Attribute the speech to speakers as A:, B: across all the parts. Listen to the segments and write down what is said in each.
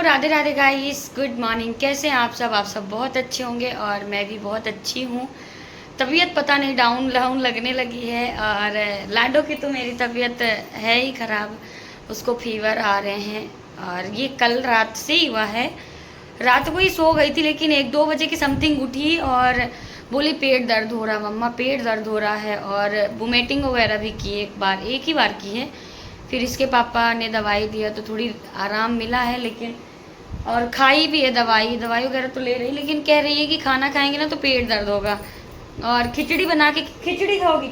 A: Radhe Radhe guys, good morning. कैसे हैं आप सब? आप सब बहुत अच्छे होंगे और मैं भी बहुत अच्छी हूँ। तबीयत पता नहीं डाउन डाउन लगने लगी है और लाडो की तो मेरी तबीयत है ही ख़राब। उसको फीवर आ रहे हैं और ये कल रात से ही हुआ है। रात को ही सो गई थी लेकिन 1-2 बजे की समथिंग उठी और बोली पेट दर्द हो रहा मम्मा, पेट दर्द हो रहा है। और वोमिटिंग वगैरह भी की, एक ही बार की है। फिर इसके पापा ने दवाई दिया तो थोड़ी आराम मिला है, लेकिन और खाई भी है दवाई वगैरह तो ले रही, लेकिन कह रही है कि खाना खाएंगे ना तो पेट दर्द होगा। और खिचड़ी बना के, खिचड़ी खाओगी?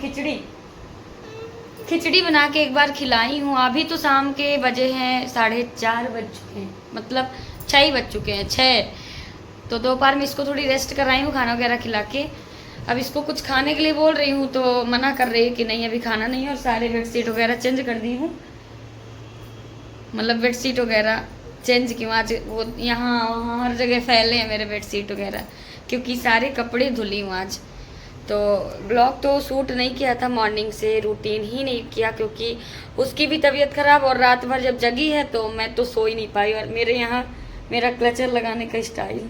A: खिचड़ी बना के एक बार खिलाई हूँ। अभी तो शाम के बजे हैं 4:30 बज चुके हैं, मतलब 6 ही बज चुके हैं, 6। तो दोपहर में इसको थोड़ी रेस्ट कराई हूँ खाना वगैरह खिला के। अब इसको कुछ खाने के लिए बोल रही हूँ तो मना कर रही है कि नहीं अभी खाना नहीं है। और सारे बेडशीट वगैरह चेंज कर दी हूँ, मतलब बेडशीट वगैरह चेंज की। आज वो यहाँ वहाँ हर जगह फैले हैं मेरे बेडशीट वगैरह, क्योंकि सारे कपड़े धुली हूँ आज। तो ब्लॉग तो शूट नहीं किया था, मॉर्निंग से रूटीन ही नहीं किया क्योंकि उसकी भी तबीयत ख़राब और रात भर जब जगी है तो मैं तो सो ही नहीं पाई। और मेरे यहाँ मेरा क्लचर लगाने का स्टाइल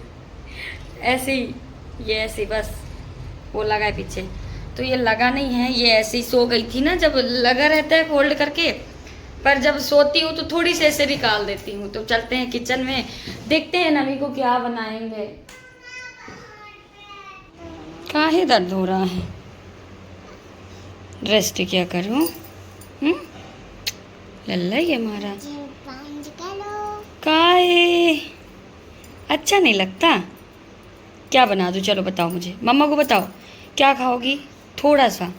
A: ऐसे ही, ये ऐसे बस वो लगा है पीछे, तो ये लगा नहीं है, ये ऐसे ही सो गई थी ना, जब लगा रहता है फोल्ड करके। पर जब सोती हूँ तो थोड़ी सी ऐसे निकाल देती हूँ। तो चलते हैं किचन में, देखते हैं नवी को क्या बनाएंगे। काहे दर्द हो रहा है? रेस्ट क्या करूँ? लल्ला ये हमारा काहे अच्छा नहीं लगता? क्या बना दूँ? चलो बताओ मुझे, मम्मा को बताओ क्या खाओगी? थोड़ा सा,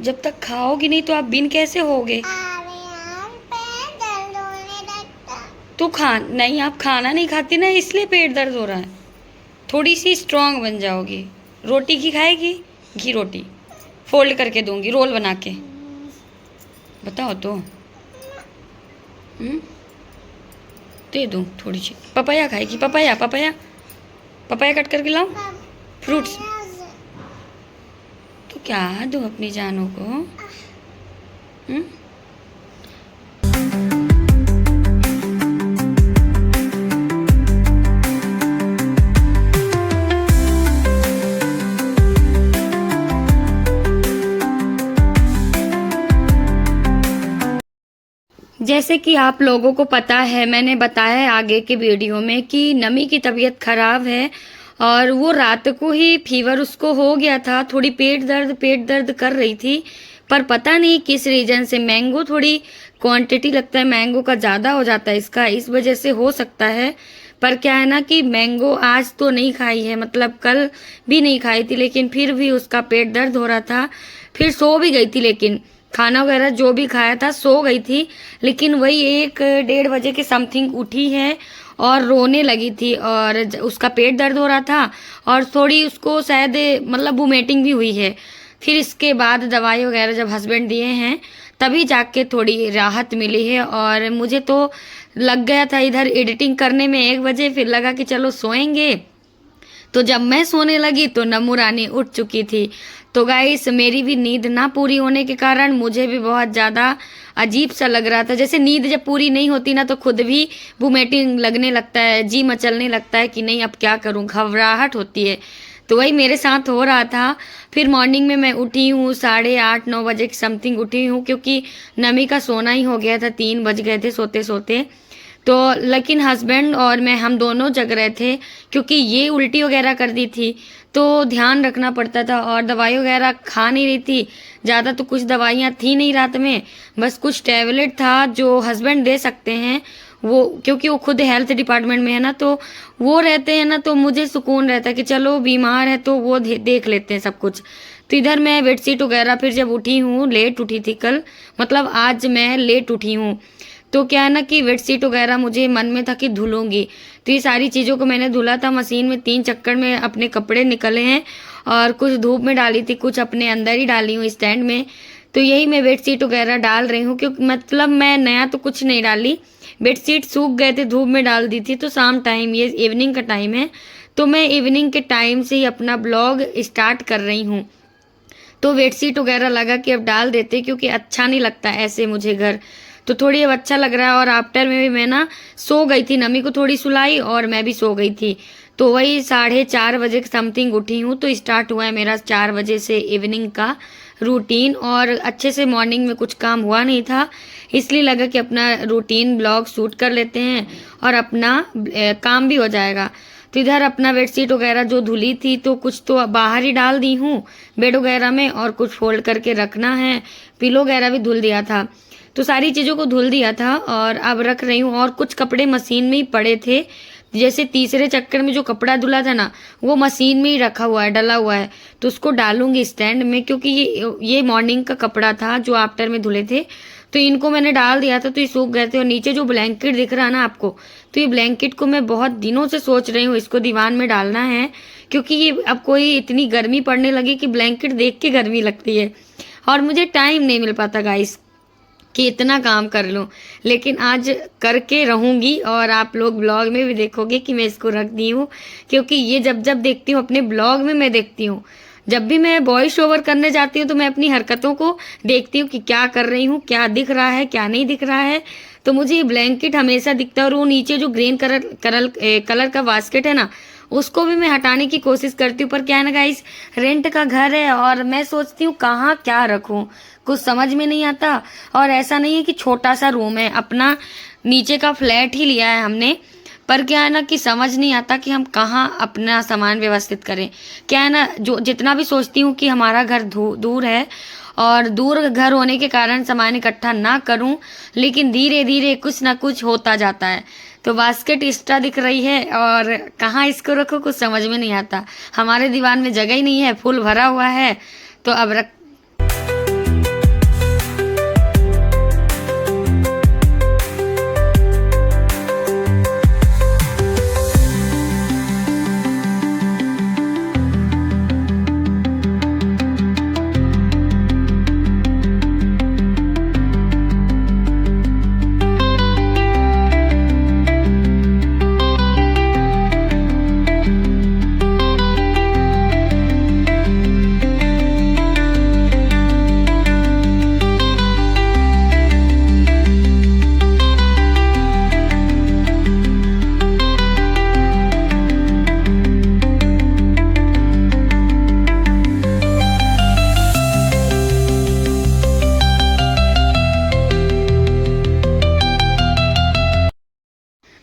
A: जब तक खाओगी नहीं तो आप बिन कैसे होगे? तो खा नहीं, आप खाना नहीं खाती ना, इसलिए पेट दर्द हो रहा है। थोड़ी सी स्ट्रांग बन जाओगी। रोटी घी खाएगी? घी रोटी फोल्ड करके दूंगी, रोल बना के। बताओ तो दे दूँ थोड़ी सी? पपाया खाएगी? पपाया पपाया पपाया कट करके लाऊं? फ्रूट्स तो क्या दूँ अपनी जानों को? जैसे कि आप लोगों को पता है, मैंने बताया है आगे के वीडियो में कि नमी की तबीयत ख़राब है और वो रात को ही फीवर उसको हो गया था। थोड़ी पेट दर्द कर रही थी, पर पता नहीं किस रीज़न से। मैंगो थोड़ी क्वांटिटी लगता है मैंगो का ज़्यादा हो जाता है इसका, इस वजह से हो सकता है। पर क्या है ना कि मैंगो आज तो नहीं खाई है, मतलब कल भी नहीं खाई थी, लेकिन फिर भी उसका पेट दर्द हो रहा था। फिर सो भी गई थी, लेकिन खाना वगैरह जो भी खाया था सो गई थी। लेकिन वही 1-1:30 बजे के समथिंग उठी है और रोने लगी थी और उसका पेट दर्द हो रहा था और थोड़ी उसको शायद मतलब वोमिटिंग भी हुई है। फिर इसके बाद दवाई वगैरह जब हस्बैंड दिए हैं तभी जाके थोड़ी राहत मिली है। और मुझे तो लग गया था इधर एडिटिंग करने में 1 बजे, फिर लगा कि चलो सोएंगे। तो जब मैं सोने लगी तो नमू रानी उठ चुकी थी। तो गाइस मेरी भी नींद ना पूरी होने के कारण मुझे भी बहुत ज़्यादा अजीब सा लग रहा था। जैसे नींद जब पूरी नहीं होती ना तो खुद भी वोमिटिंग लगने लगता है, जी मचलने लगता है कि नहीं अब क्या करूं, घबराहट होती है। तो वही मेरे साथ हो रहा था। फिर मॉर्निंग में मैं उठी हूँ 8:30-9 बजे की समथिंग उठी हूँ, क्योंकि नमी का सोना ही हो गया था, 3 बज गए थे सोते सोते। तो लेकिन हस्बैंड और मैं हम दोनों जग रहे थे, क्योंकि ये उल्टी वगैरह कर दी थी तो ध्यान रखना पड़ता था। और दवाई वगैरह खा नहीं रही थी ज़्यादा, तो कुछ दवाइयाँ थी नहीं रात में, बस कुछ टैबलेट था जो हस्बैंड दे सकते हैं वो, क्योंकि वो खुद हेल्थ डिपार्टमेंट में है ना, तो वो रहते हैं ना, तो मुझे सुकून रहता है कि चलो बीमार है तो वो देख लेते हैं सब कुछ। तो इधर मैं बेडशीट वगैरह फिर जब उठी हूँ, लेट उठी थी कल, मतलब आज मैं लेट उठी हूँ। तो क्या है ना कि बेडशीट वगैरह मुझे मन में था कि धुलूंगी, तो ये सारी चीज़ों को मैंने धुला था मशीन में। 3 चक्कर में अपने कपड़े निकले हैं और कुछ धूप में डाली थी, कुछ अपने अंदर ही डाली हूँ स्टैंड में। तो यही मैं बेडशीट वगैरह डाल रही हूँ, क्योंकि मतलब मैं नया तो कुछ नहीं डाली, बेडशीट सूख गए थे, धूप में डाल दी थी। तो शाम टाइम, ये इवनिंग का टाइम है, तो मैं इवनिंग के टाइम से ही अपना ब्लॉग स्टार्ट कर रही हूँ। तो बेडशीट वगैरह लगा कि अब डाल देते, क्योंकि अच्छा नहीं लगता ऐसे मुझे घर। तो थोड़ी अब अच्छा लग रहा है। और आफ्टर में भी मैं ना सो गई थी, नमी को थोड़ी सुलाई और मैं भी सो गई थी। तो वही 4:30 बजे के समथिंग उठी हूँ। तो स्टार्ट हुआ है मेरा 4 बजे से इवनिंग का रूटीन। और अच्छे से मॉर्निंग में कुछ काम हुआ नहीं था, इसलिए लगा कि अपना रूटीन ब्लॉग शूट कर लेते हैं और अपना काम भी हो जाएगा। तो इधर अपना बेडशीट वगैरह जो धुली थी तो कुछ तो बाहर ही डाल दी हूँ बेड वगैरह में, और कुछ फोल्ड करके रखना है। पिलो वगैरह भी धुल दिया था, तो सारी चीज़ों को धुल दिया था और अब रख रही हूँ। और कुछ कपड़े मशीन में ही पड़े थे, जैसे तीसरे चक्कर में जो कपड़ा धुला था ना, वो मशीन में ही रखा हुआ है, डला हुआ है। तो उसको डालूंगी स्टैंड में, क्योंकि ये मॉर्निंग का कपड़ा था जो आफ्टर में धुले थे। तो इनको मैंने डाल दिया था तो ये सूख गए थे। और नीचे जो ब्लैंकेट दिख रहा है ना आपको, तो ये ब्लैंकेट को मैं बहुत दिनों से सोच रही हूँ इसको दीवान में डालना है, क्योंकि ये अब कोई इतनी गर्मी पड़ने लगी कि ब्लैंकेट देख के गर्मी लगती है और मुझे टाइम नहीं मिल पाता गाइस कि इतना काम कर लूँ। लेकिन आज करके रहूँगी और आप लोग ब्लॉग में भी देखोगे कि मैं इसको रख दी हूँ, क्योंकि ये जब जब देखती हूँ अपने ब्लॉग में, मैं देखती हूँ जब भी मैं वॉइस ओवर करने जाती हूँ तो मैं अपनी हरकतों को देखती हूँ कि क्या कर रही हूँ, क्या दिख रहा है, क्या नहीं दिख रहा है। तो मुझे ये ब्लैंकेट हमेशा दिखता है। और वो नीचे जो ग्रीन कलर का बास्केट है ना, उसको भी मैं हटाने की कोशिश करती हूँ। पर क्या है ना गाइस, रेंट का घर है और मैं सोचती हूँ कहाँ क्या रखूँ, कुछ समझ में नहीं आता। और ऐसा नहीं है कि छोटा सा रूम है, अपना नीचे का फ्लैट ही लिया है हमने, पर क्या है ना कि समझ नहीं आता कि हम कहाँ अपना सामान व्यवस्थित करें। क्या है ना, जो जितना भी सोचती हूँ कि हमारा घर दूर है और दूर घर होने के कारण सामान इकट्ठा ना करूँ, लेकिन धीरे धीरे कुछ ना कुछ होता जाता है। तो बास्केट एक्स्ट्रा दिख रही है और कहाँ इसको रखो कुछ समझ में नहीं आता। हमारे दीवान में जगह ही नहीं है, फुल भरा हुआ है। तो अब रख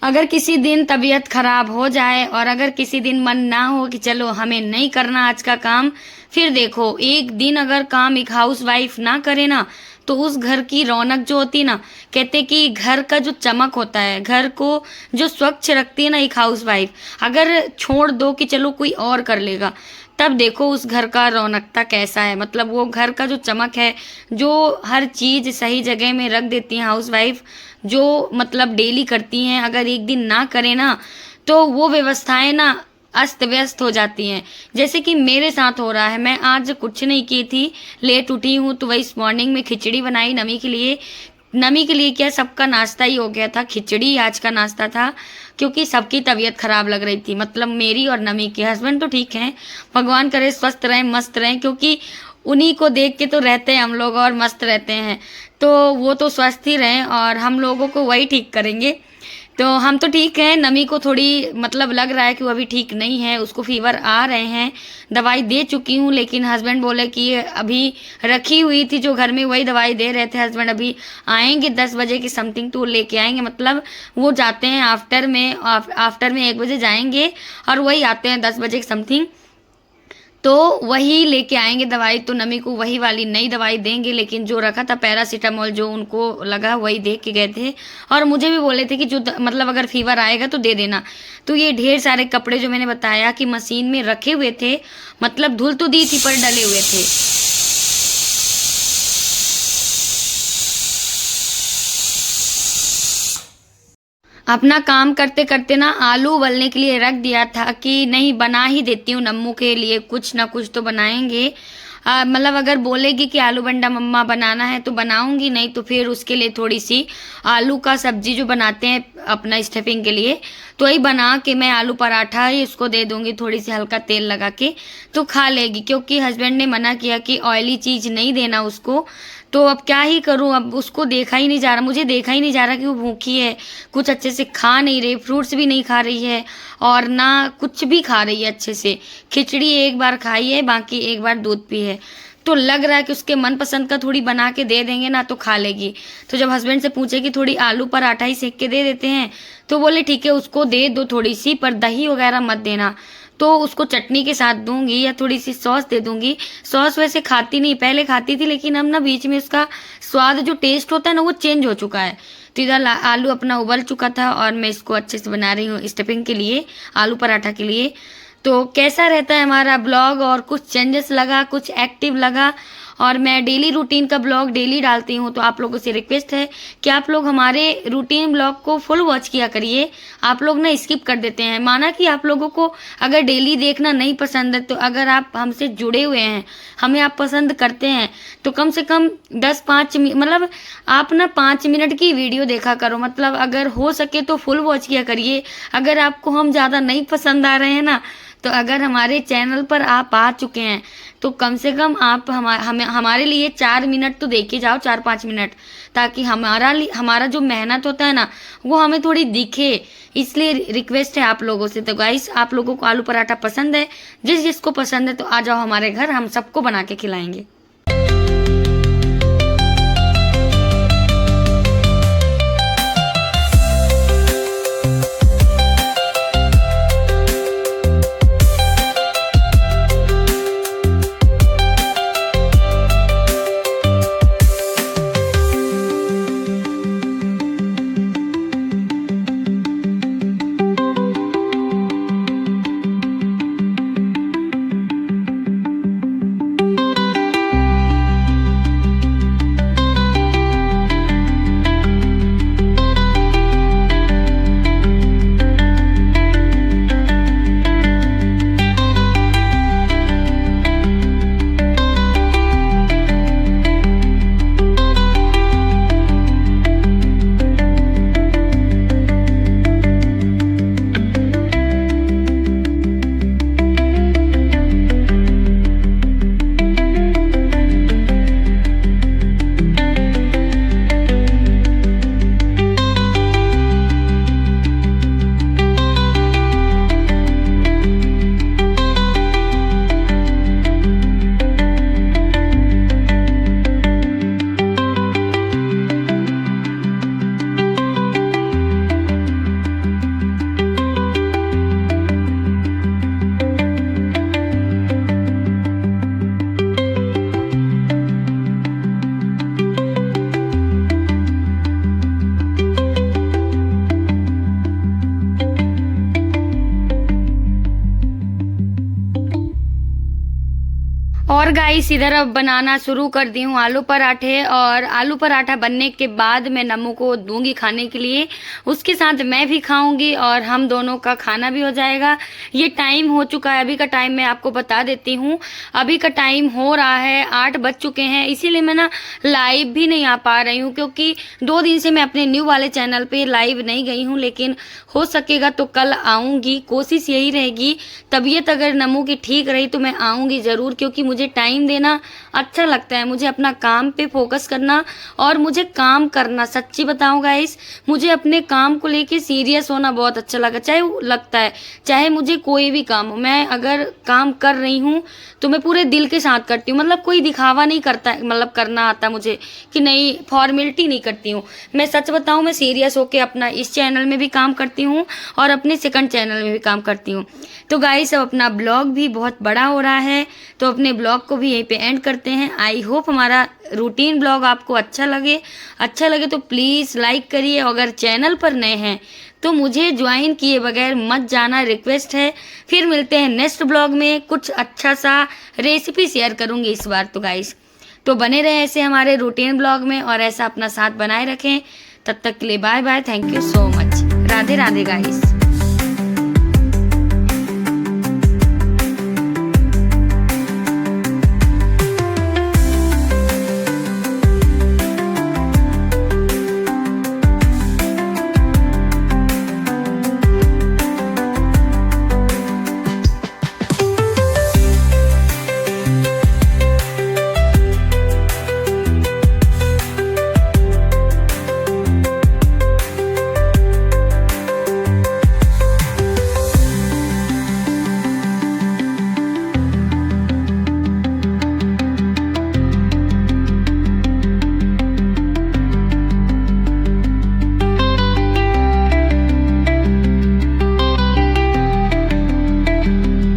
A: अगर किसी दिन तबीयत खराब हो जाए और अगर किसी दिन मन ना हो कि चलो हमें नहीं करना आज का काम, फिर देखो एक दिन अगर काम एक हाउस वाइफ ना करे ना, तो उस घर की रौनक जो होती है ना, कहते कि घर का जो चमक होता है, घर को जो स्वच्छ रखती है ना एक हाउस वाइफ, अगर छोड़ दो कि चलो कोई और कर लेगा, तब देखो उस घर का रौनकता कैसा है। मतलब वो घर का जो चमक है, जो हर चीज सही जगह में रख देती है हाउस वाइफ, जो मतलब डेली करती हैं, अगर एक दिन ना करे ना तो वो व्यवस्थाएं ना अस्त व्यस्त हो जाती हैं। जैसे कि मेरे साथ हो रहा है, मैं आज कुछ नहीं की थी, लेट उठी हूँ तो वही इस मॉर्निंग में खिचड़ी बनाई नमी के लिए। नमी के लिए क्या, सबका नाश्ता ही हो गया था, खिचड़ी आज का नाश्ता था, क्योंकि सबकी तबीयत खराब लग रही थी। मतलब मेरी और नमी के, हस्बैंड तो ठीक हैं, भगवान करे स्वस्थ रहें मस्त रहें, क्योंकि उन्हीं को देख के तो रहते हैं हम लोग और मस्त रहते हैं। तो वो तो स्वस्थ ही रहें और हम लोगों को वही ठीक करेंगे। तो हम तो ठीक हैं, नमी को थोड़ी मतलब लग रहा है कि वो अभी ठीक नहीं है, उसको फीवर आ रहे हैं, दवाई दे चुकी हूँ। लेकिन हस्बैंड बोले कि अभी रखी हुई थी जो घर में, वही दवाई दे रहे थे। हस्बैंड अभी आएंगे 10 बजे की समथिंग, तो लेके आएंगे। मतलब वो जाते हैं आफ्टर में 1 बजे जाएंगे और वही आते हैं 10 बजे की समथिंग, तो वही लेके आएंगे दवाई। तो नमी को वही वाली नई दवाई देंगे, लेकिन जो रखा था पैरासीटामोल जो उनको लगा वही दे के गए थे। और मुझे भी बोले थे कि जो मतलब अगर फीवर आएगा तो दे देना। तो ये ढेर सारे कपड़े जो मैंने बताया कि मशीन में रखे हुए थे, मतलब धुल तो दी थी पर डले हुए थे। अपना काम करते करते ना आलू उबलने के लिए रख दिया था कि नहीं बना ही देती हूँ, नम्मू के लिए कुछ ना कुछ तो बनाएंगे। मतलब अगर बोलेगी कि आलू बंडा मम्मा बनाना है तो बनाऊंगी, नहीं तो फिर उसके लिए थोड़ी सी आलू का सब्जी जो बनाते हैं अपना स्टफिंग के लिए, तो वही बना के मैं आलू पराठा ही उसको दे दूंगी, थोड़ी सी हल्का तेल लगा के, तो खा लेगी। क्योंकि हस्बैंड ने मना किया कि ऑयली चीज़ नहीं देना उसको, तो अब क्या ही करूं, अब उसको देखा ही नहीं जा रहा, मुझे देखा ही नहीं जा रहा कि वो भूखी है, कुछ अच्छे से खा नहीं रही, फ्रूट्स भी नहीं खा रही है और ना कुछ भी खा रही है अच्छे से। खिचड़ी एक बार खाई है, बाकी एक बार दूध पी है। तो लग रहा है कि उसके मनपसंद का थोड़ी बना के दे देंगे ना तो खा लेगी। तो जब हस्बैंड से पूछे कि थोड़ी आलू पराठा ही सेक के दे देते हैं, तो बोले ठीक है उसको दे दो थोड़ी सी, पर दही वगैरह मत देना। तो उसको चटनी के साथ दूंगी या थोड़ी सी सॉस दे दूंगी। सॉस वैसे खाती नहीं, पहले खाती थी, लेकिन अब ना बीच में उसका स्वाद जो टेस्ट होता है ना वो चेंज हो चुका है। तो इधर आलू अपना उबल चुका था और मैं इसको अच्छे से बना रही हूँ स्टफिंग के लिए, आलू पराठा के लिए। तो कैसा रहता है हमारा ब्लॉग, और कुछ चेंजेस लगा, कुछ एक्टिव लगा, और मैं डेली रूटीन का ब्लॉग डेली डालती हूँ। तो आप लोगों से रिक्वेस्ट है कि आप लोग हमारे रूटीन ब्लॉग को फुल वॉच किया करिए। आप लोग ना स्किप कर देते हैं, माना कि आप लोगों को अगर डेली देखना नहीं पसंद है, तो अगर आप हमसे जुड़े हुए हैं, हमें आप पसंद करते हैं, तो कम से कम 10-5 मतलब आप ना 5 मिनट की वीडियो देखा करो। मतलब अगर हो सके तो फुल वॉच किया करिए। अगर आपको हम ज़्यादा नहीं पसंद आ रहे हैं ना, तो अगर हमारे चैनल पर आप आ चुके हैं तो कम से कम आप हमारे लिए 4 मिनट तो देखे जाओ, 4-5 मिनट, ताकि हमारा जो मेहनत होता है ना वो हमें थोड़ी दिखे। इसलिए रिक्वेस्ट है आप लोगों से। तो गाइस, आप लोगों को आलू पराठा पसंद है, जिसको पसंद है तो आ जाओ हमारे घर, हम सबको बना के खिलाएंगे। और गाइस, इधर अब बनाना शुरू कर दी हूँ आलू पराठे, और आलू पराठा बनने के बाद मैं नमू को दूंगी खाने के लिए। उसके साथ मैं भी खाऊंगी और हम दोनों का खाना भी हो जाएगा। ये टाइम हो चुका है, अभी का टाइम मैं आपको बता देती हूँ। अभी का टाइम हो रहा है 8 बज चुके हैं। इसीलिए मैं ना लाइव भी नहीं आ पा रही हूँ, क्योंकि 2 दिन से मैं अपने न्यू वाले चैनल पे लाइव नहीं गई हूँ। लेकिन हो सकेगा तो कल आऊँगी, कोशिश यही रहेगी। तबीयत अगर नमू की ठीक रही तो मैं आऊँगी ज़रूर, क्योंकि मुझे टाइम देना अच्छा लगता है। मुझे अपना काम पे फोकस करना और मुझे काम करना, सच्ची बताऊं गाइस, मुझे अपने काम को लेके सीरियस होना बहुत अच्छा लगता है। चाहे मुझे कोई भी काम हो, मैं अगर काम कर रही हूँ तो मैं पूरे दिल के साथ करती हूँ। मतलब कोई दिखावा नहीं करता, मतलब करना आता मुझे कि नहीं, फॉर्मेलिटी नहीं करती हूँ। मैं सच बताऊँ, मैं सीरियस होके अपना इस चैनल में भी काम करती हूँ और अपने सेकंड चैनल में भी काम करती हूँ। तो गाइस, अब अपना ब्लॉग भी बहुत बड़ा हो रहा है, तो अपने ब्लॉग को भी यहीं पे एंड करते हैं। आई होप हमारा रूटीन ब्लॉग आपको अच्छा लगे तो प्लीज़ लाइक करिए। अगर चैनल पर नए हैं तो मुझे ज्वाइन किए बगैर मत जाना, रिक्वेस्ट है। फिर मिलते हैं नेक्स्ट ब्लॉग में, कुछ अच्छा सा रेसिपी शेयर करूँगी इस बार। तो गाइस, तो बने रहे ऐसे हमारे रूटीन ब्लॉग में और ऐसा अपना साथ बनाए रखें। तब तक के लिए bye bye, thank you so much, Radhe Radhe guys.